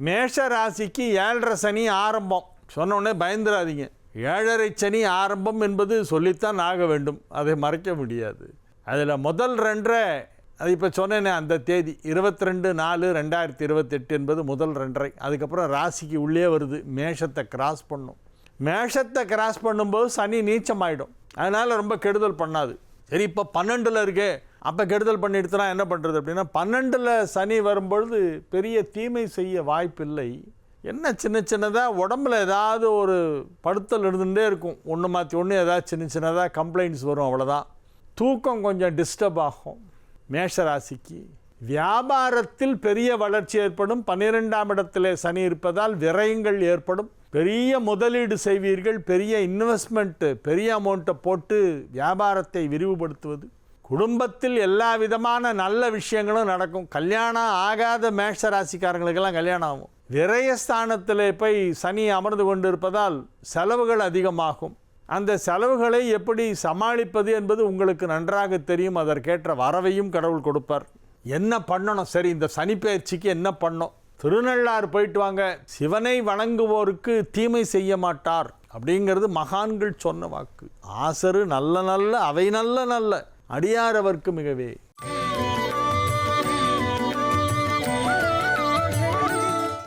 மேஷ ராசிக்கு 7.5 சனி ஆரம்பம். சொன்னோடனே பயந்துடாதீங்க. 7.5 சனி ஆரம்பம் என்பது சொல்லித்தான் ஆக வேண்டும், அதை மறைக்க முடியாது. அதில் முதல் 2.5 அது இப்போ சொன்னேனே அந்த தேதி 22/4/2028 என்பது முதல் 2.5. அதுக்கப்புறம் ராசிக்கு உள்ளே வருது, மேஷத்தை கிராஸ் பண்ணும். மேஷத்தை கிராஸ் பண்ணும்போது சனி நீச்சமாயிடும். அதனால் ரொம்ப கெடுதல் பண்ணாது. சரி, இப்போ 12ல் இருக்கே, அப்போ கெடுதல் பண்ணிடுத்துனா என்ன பண்ணுறது அப்படின்னா, 12ல் சனி வரும்பொழுது பெரிய தீமை செய்ய வாய்ப்பில்லை. என்ன சின்ன சின்னதாக உடம்புல ஏதாவது ஒரு படுத்தல் இருந்துகிட்டே இருக்கும். ஒன்று மாற்றி ஒன்று ஏதாவது சின்ன சின்னதாக கம்ப்ளைண்ட்ஸ் வரும், அவ்வளோதான். தூக்கம் கொஞ்சம் டிஸ்டர்ப் ஆகும். மேஷராசிக்கு வியாபாரத்தில் பெரிய வளர்ச்சி ஏற்படும். 12ஆம் இடத்திலே சனி இருப்பதால் விரயங்கள் ஏற்படும். பெரிய முதலீடு செய்வீர்கள். பெரிய இன்வெஸ்ட்மெண்ட்டு, பெரிய அமௌண்ட்டை போட்டு வியாபாரத்தை விரிவுபடுத்துவது. குடும்பத்தில் எல்லா விதமான நல்ல விஷயங்களும் நடக்கும். கல்யாணம் ஆகாத மேஷ ராசிக்காரங்களுக்கெல்லாம் கல்யாணம் ஆகும். விரயஸ்தானத்தில் போய் சனி அமர்ந்து கொண்டு இருப்பதால் செலவுகள் அதிகமாகும். அந்த செலவுகளை எப்படி சமாளிப்பது என்பது உங்களுக்கு நன்றாக தெரியும். அதற்கேற்ற வரவையும் கடவுள் கொடுப்பார். என்ன பண்ணணும்? சரி, இந்த சனி பயிற்சிக்கு என்ன பண்ணணும்? திருநள்ளாறு போயிட்டு வாங்க. சிவனை வணங்குவோருக்கு தீமை செய்ய மாட்டார் அப்படிங்கிறது மகான்கள் சொன்ன வாக்கு. ஆசரு நல்ல நல்ல அவை நல்ல நல்ல அடியாரவர்க்கு மிகவே.